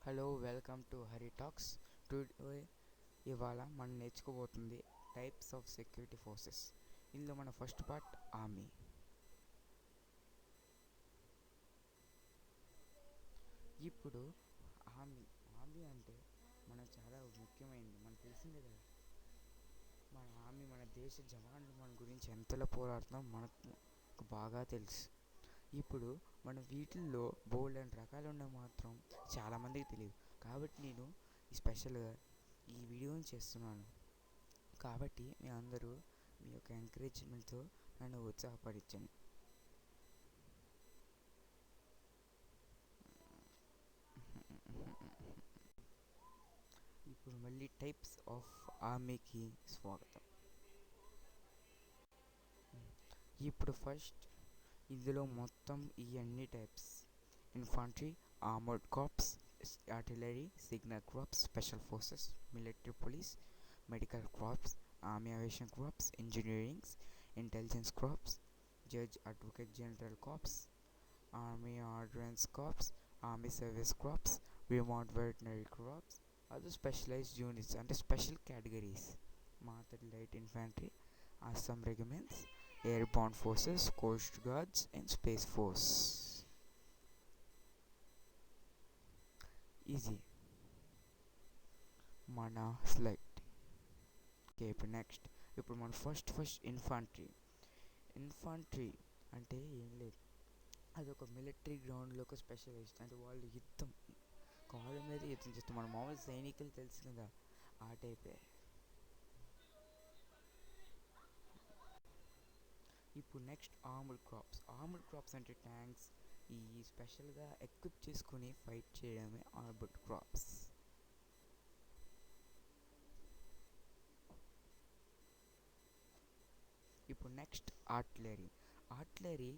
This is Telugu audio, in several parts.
Hello, welcome to Hari talks. Today ఇవాళ మనం నేర్చుకోబోతుంది టైప్స్ ఆఫ్ సెక్యూరిటీ ఫోర్సెస్. ఇందులో మన ఫస్ట్ పార్ట్ ఆర్మీ. ఇప్పుడు ఆర్మీ ఆర్మీ అంటే మన చాలా ముఖ్యమైనది, మనకు తెలిసిందే కదా. మన ఆర్మీ మన దేశ జవాన్లు మన గురించి ఎంతలా పోరాడుతున్నాం మనకు బాగా తెలుసు. ఇప్పుడు మన వీటిల్లో బోల్డ్ అండ్ రకాలు ఉన్న మాత్రం చాలామందికి తెలియదు. కాబట్టి నేను స్పెషల్గా ఈ వీడియోని చేస్తున్నాను. కాబట్టి మీ అందరూ మీ యొక్క ఎంకరేజ్మెంట్తో నన్ను ఉత్సాహపరించండి. ఇప్పుడు మళ్ళీ టైప్స్ ఆఫ్ ఆర్మీకి స్వాగతం. ఇప్పుడు ఫస్ట్ ఇందులో మొత్తం ఈ అన్ని types: infantry, armoured corps, artillery, signal corps, special forces, military police, medical corps, army aviation corps, engineerings, intelligence corps, judge advocate general corps, army ordnance corps, army service corps, remote veterinary corps, other specialised units అంటే స్పెషల్ కేటగిరీస్: మాతర్ light infantry, Assam regiments, airborne forces, coast guards, and space force. Easy. Mana select. Okay, ఇప్పుడు నెక్స్ట్ మన ఫస్ట్ ఇన్ఫాంట్రీ అంటే ఏం లేదు, అదొక మిలిటరీ గ్రౌండ్లో ఒక స్పెషలిస్ట్. అంటే వాళ్ళు యుద్ధం కాళ్ళ మీద యుద్ధం చేస్తారు. మన మామూలు సైనికులు తెలుసు కదా, ఆ టైపే. ఇప్పుడు నెక్స్ట్ ఆర్మర్డ్ క్రాప్స్ అంటే ట్యాంక్స్ ఈ స్పెషల్గా ఎక్విప్ చేసుకుని ఫైట్ చేయడమే ఆర్మర్డ్ క్రాప్స్. ఇప్పుడు నెక్స్ట్ ఆర్టిలరీ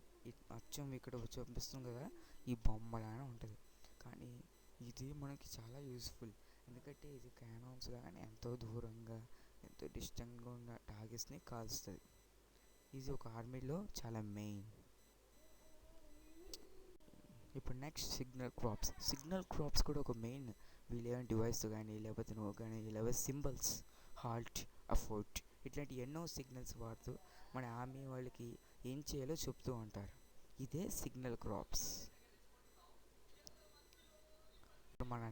అచ్చం ఇక్కడ చూపిస్తుంది కదా, ఈ బొమ్మలానే ఉంటుంది. కానీ ఇది మనకి చాలా యూస్ఫుల్, ఎందుకంటే ఇది క్యానాన్స్ కానీ ఎంతో దూరంగా ఎంతో డిస్టెంట్గా ఉన్న టార్గెట్స్ని కాల్స్తుంది. ఇది ఒక ఆర్మీలో చాలా మెయిన్. ఇప్పుడు నెక్స్ట్ సిగ్నల్ క్రాప్స్ కూడా ఒక మెయిన్. వీళ్ళు ఏమైనా డివైస్ కానీ లేకపోతే నువ్వు కానీ లేకపోతే సింబల్స్, హాల్ట్, అఫోర్ట్ ఇట్లాంటి ఎన్నో సిగ్నల్స్ వాడుతూ మన ఆర్మీ వాళ్ళకి ఏం చేయాలో చెప్తూ ఉంటారు. ఇదే సిగ్నల్ క్రాప్స్. మన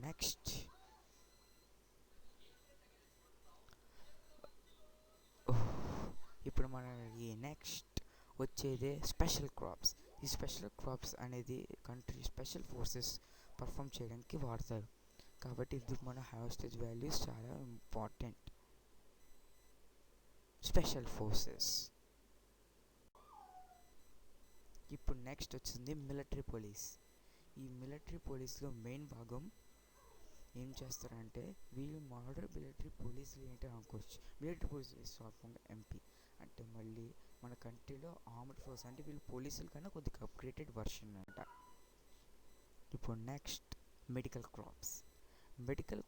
నెక్స్ట్ వచ్చేదే స్పెషల్ క్రాప్స్. ఈ స్పెషల్ క్రాప్స్ అనేది కంట్రీ స్పెషల్ ఫోర్సెస్ పర్ఫామ్ చేయడానికి వాడతారు. కాబట్టి ఇది మన హైస్టేజ్ వాల్యూస్ చాలా ఇంపార్టెంట్. Special forces. ఇప్పుడు నెక్స్ట్ వచ్చింది మిలిటరీ పోలీస్. ఈ మిలిటరీ పోలీస్లో మెయిన్ భాగం ఏం చేస్తారంటే, వీళ్ళు మోడర్న్ మిలిటరీ పోలీసులు ఏంటి అనుకోవచ్చు. మిలిటరీ పోలీసులు స్వల్పంగా ఎంపీ అంటే మళ్ళీ మన కంట్రీలో ఆర్మ్డ్ ఫోర్స్ అంటే వీళ్ళు పోలీసుల కన్నా కొద్దిగా అప్గ్రేడెడ్ వర్షన్ అనమాట. ఇప్పుడు నెక్స్ట్ మెడికల్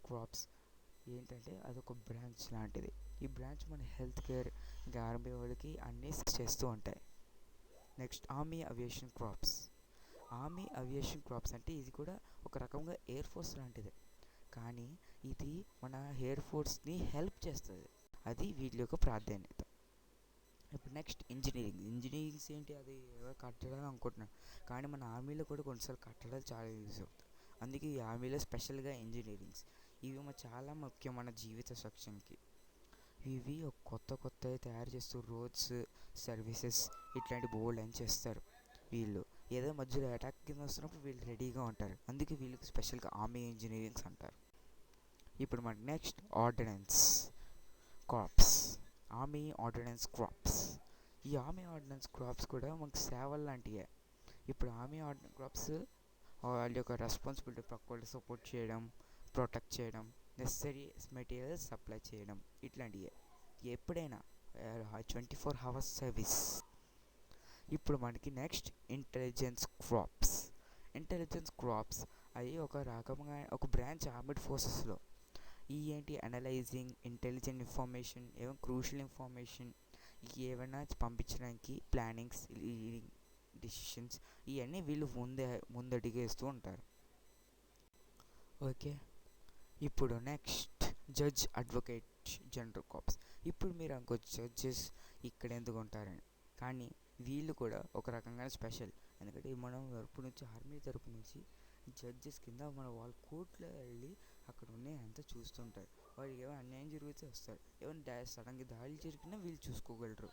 క్రాప్స్ ఏంటంటే అదొక బ్రాంచ్ లాంటిది. ఈ బ్రాంచ్ మన హెల్త్ కేర్ ఇంకా ఆర్మీ వాళ్ళకి అన్నీ చేస్తూ ఉంటాయి. నెక్స్ట్ ఆర్మీ అవియేషన్ క్రాప్స్ అంటే ఇది కూడా ఒక రకంగా ఎయిర్ ఫోర్స్ లాంటిదే, కానీ ఇది మన ఎయిర్ ఫోర్స్ని హెల్ప్ చేస్తుంది. అది వీళ్ళ యొక్క ప్రాధాన్యత. ఇప్పుడు నెక్స్ట్ ఇంజనీరింగ్స్ ఏంటి, అది ఎవరు కట్టడాలు అనుకుంటున్నాను, కానీ మన ఆర్మీలో కూడా కొన్నిసార్లు కట్టడాలు చాలా యూజ్ అవుతాయి. అందుకే ఈ ఆర్మీలో స్పెషల్గా ఇంజనీరింగ్స్ ఇవి చాలా ముఖ్యం మన జీవిత సాక్ష్యంకి. ఇవి కొత్తవి తయారు చేస్తూ రోడ్స్, సర్వీసెస్ ఇట్లాంటి బోల్డ్ అని చేస్తారు. వీళ్ళు ఏదో మధ్యలో అటాక్ కింద వస్తున్నప్పుడు వీళ్ళు రెడీగా ఉంటారు. అందుకే వీళ్ళకి స్పెషల్గా ఆర్మీ ఇంజనీరింగ్స్ అంటారు. ఇప్పుడు మనకి నెక్స్ట్ ఆర్మీ ఆర్డినెన్స్ క్రాప్స్. ఈ ఆర్మీ ఆర్డినెన్స్ క్రాప్స్ కూడా మనకు సేవలు లాంటివే. ఇప్పుడు ఆర్మీ ఆర్డినెన్స్ క్రాప్స్ వాళ్ళ యొక్క రెస్పాన్సిబిలిటీ ప్రొక్కళ్ళు సపోర్ట్ చేయడం, ప్రొటెక్ట్ చేయడం, నెసరీ మెటీరియల్స్ సప్లై చేయడం ఇట్లాంటివే. ఎప్పుడైనా 24 hours సర్వీస్. ఇప్పుడు మనకి నెక్స్ట్ ఇంటెలిజెన్స్ క్రాప్స్ అవి ఒక రకంగా ఒక బ్రాంచ్ ఆర్మీడ్ ఫోర్సెస్లో. ఈ ఏంటి అనలైజింగ్ ఇంటెలిజెంట్ ఇన్ఫర్మేషన్, ఏమైనా క్రూషియల్ ఇన్ఫర్మేషన్ ఏమైనా పంపించడానికి ప్లానింగ్స్, డిసిషన్స్ ఇవన్నీ వీళ్ళు ముందడిగేస్తూ ఉంటారు. ఓకే. ఇప్పుడు next judge advocate general corps. ఇప్పుడు మీరు అనుకోవచ్చు జడ్జెస్ ఇక్కడ ఎందుకు ఉంటారని, కానీ వీళ్ళు కూడా ఒక రకంగా స్పెషల్. ఎందుకంటే మనం తరపు నుంచి ఆర్మీ తరపు నుంచి జడ్జెస్ కింద మన వాళ్ళ కోర్టులో వెళ్ళి అక్కడ ఉన్నాయి అంతా చూస్తుంటారు. వాళ్ళకి ఏమైనా అన్యాయం జరిగితే వస్తారు, ఏమైనా సడన్గా దాడులు జరిగినా వీళ్ళు చూసుకోగలరు.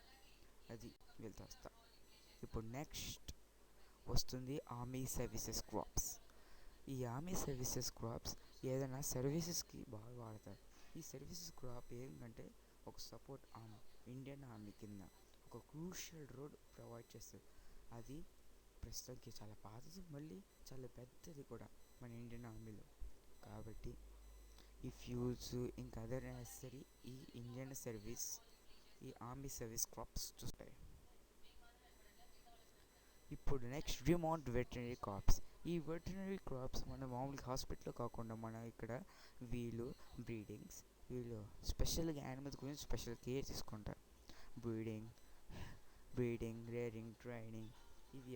అది వీళ్ళతో వస్తా. ఇప్పుడు నెక్స్ట్ వస్తుంది ఆర్మీ సర్వీసెస్ క్రాప్స్. ఈ ఆర్మీ సర్వీసెస్ క్రాప్స్ ఏదైనా సర్వీసెస్కి బాగా వాడతారు. ఈ సర్వీసెస్ క్రాప్ ఏంటంటే ఒక సపోర్ట్ ఆర్మ్ ఇండియన్ ఆర్మీ కింద ఒక క్రూషియల్ రోల్ ప్రొవైడ్ చేస్తుంది. అది ప్రస్తుతానికి చాలా పాతది, మళ్ళీ చాలా పెద్దది కూడా మన ఇండియన్ ఆర్మీలో. కాబట్టి ఈ ఫ్యూల్స్ ఇంకా అదర్ నెసరీ ఈ ఇండియన్ సర్వీస్ ఈ ఆర్మీ సర్వీస్ క్రాప్స్ చూస్తాయి. ఇప్పుడు నెక్స్ట్ రిమోట్ వెటనరీ క్రాప్స్. ఈ వెటనరీ క్రాప్స్ మన మామూలుగా హాస్పిటల్లో కాకుండా మన ఇక్కడ వీళ్ళు బ్రీడింగ్స్, వీళ్ళు స్పెషల్గా యానిమల్స్ గురించి స్పెషల్ కేర్ తీసుకుంటారు. బ్రీడింగ్ రేరింగ్ ట్రైనింగ్, ఇది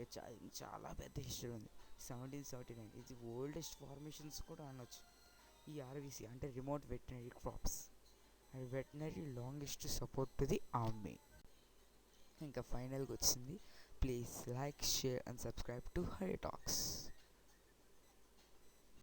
చాలా పెద్ద హిస్టరీ ఉంది. 1779 ఇది ఓల్డెస్ట్ ఫార్మేషన్స్ కూడా అనొచ్చు. ఈ ఆర్వీసీ అంటే remote veterinary crops and veterinary longest support to the army. ఇంకా ఫైనల్గా వచ్చింది. Please like, share and subscribe to Hari talks.